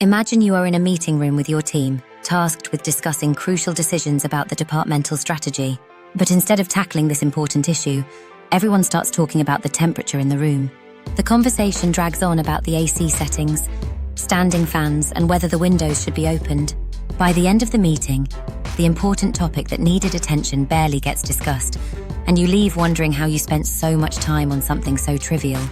Imagine you are in a meeting room with your team, tasked with discussing crucial decisions about the departmental strategy. But instead of tackling this important issue, everyone starts talking about the temperature in the room. The conversation drags on about the AC settings, standing fans, and whether the windows should be opened. By the end of the meeting, the important topic that needed attention barely gets discussed, and you leave wondering how you spent so much time on something so trivial.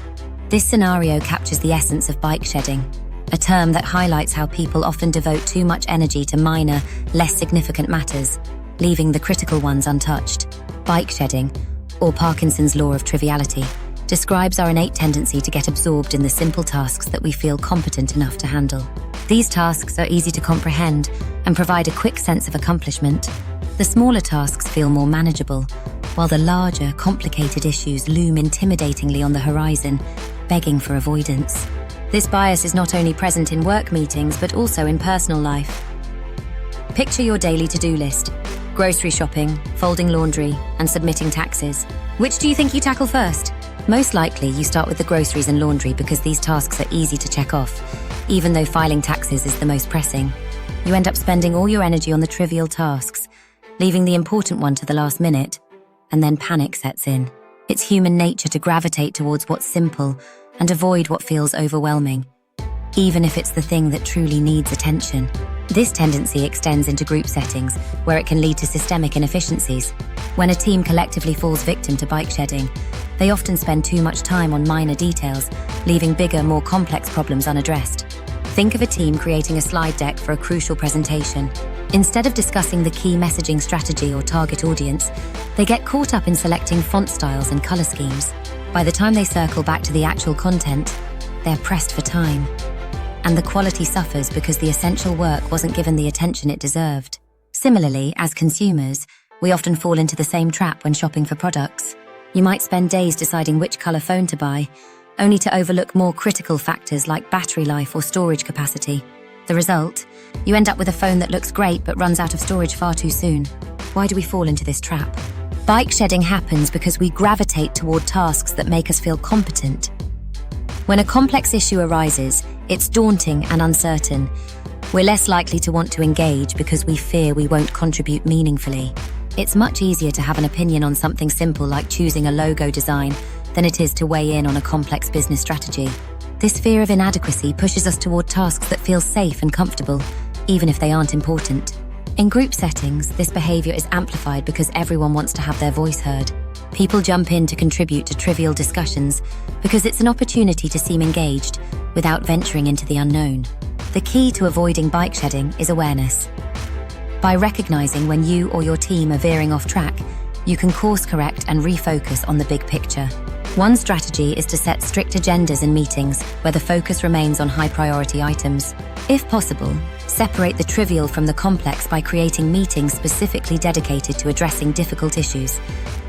This scenario captures the essence of bike shedding, a term that highlights how people often devote too much energy to minor, less significant matters, leaving the critical ones untouched. Bike shedding, or Parkinson's law of triviality, describes our innate tendency to get absorbed in the simple tasks that we feel competent enough to handle. These tasks are easy to comprehend and provide a quick sense of accomplishment. The smaller tasks feel more manageable, while the larger, complicated issues loom intimidatingly on the horizon, begging for avoidance. This bias is not only present in work meetings, but also in personal life. Picture your daily to-do list: grocery shopping, folding laundry, and submitting taxes. Which do you think you tackle first? Most likely, you start with the groceries and laundry because these tasks are easy to check off, even though filing taxes is the most pressing. You end up spending all your energy on the trivial tasks, leaving the important one to the last minute, and then panic sets in. It's human nature to gravitate towards what's simple and avoid what feels overwhelming, even if it's the thing that truly needs attention. This tendency extends into group settings, where it can lead to systemic inefficiencies. When a team collectively falls victim to bike shedding, they often spend too much time on minor details, leaving bigger, more complex problems unaddressed. Think of a team creating a slide deck for a crucial presentation. Instead of discussing the key messaging strategy or target audience, they get caught up in selecting font styles and color schemes. By the time they circle back to the actual content, they're pressed for time. And the quality suffers because the essential work wasn't given the attention it deserved. Similarly, as consumers, we often fall into the same trap when shopping for products. You might spend days deciding which color phone to buy, only to overlook more critical factors like battery life or storage capacity. The result? You end up with a phone that looks great but runs out of storage far too soon. Why do we fall into this trap? Bike shedding happens because we gravitate toward tasks that make us feel competent. When a complex issue arises, it's daunting and uncertain. We're less likely to want to engage because we fear we won't contribute meaningfully. It's much easier to have an opinion on something simple like choosing a logo design than it is to weigh in on a complex business strategy. This fear of inadequacy pushes us toward tasks that feel safe and comfortable, even if they aren't important. In group settings, this behavior is amplified because everyone wants to have their voice heard. People jump in to contribute to trivial discussions because it's an opportunity to seem engaged without venturing into the unknown. The key to avoiding bike shedding is awareness. By recognizing when you or your team are veering off track, you can course correct and refocus on the big picture. One strategy is to set strict agendas in meetings where the focus remains on high-priority items. If possible, separate the trivial from the complex by creating meetings specifically dedicated to addressing difficult issues.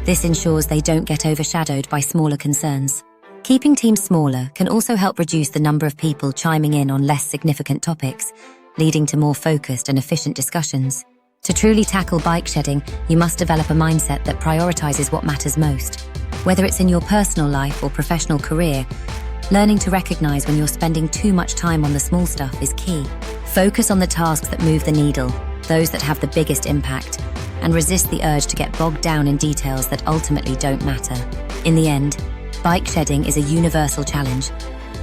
This ensures they don't get overshadowed by smaller concerns. Keeping teams smaller can also help reduce the number of people chiming in on less significant topics, leading to more focused and efficient discussions. To truly tackle bike shedding, you must develop a mindset that prioritizes what matters most. Whether it's in your personal life or professional career, learning to recognize when you're spending too much time on the small stuff is key. Focus on the tasks that move the needle, those that have the biggest impact, and resist the urge to get bogged down in details that ultimately don't matter. In the end, bike shedding is a universal challenge.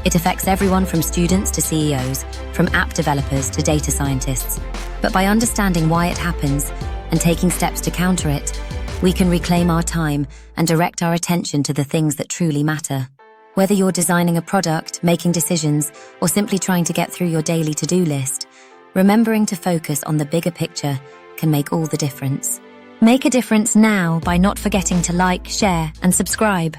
It affects everyone from students to CEOs, from app developers to data scientists. But by understanding why it happens and taking steps to counter it, we can reclaim our time and direct our attention to the things that truly matter. Whether you're designing a product, making decisions, or simply trying to get through your daily to-do list, remembering to focus on the bigger picture can make all the difference. Make a difference now by not forgetting to like, share, and subscribe.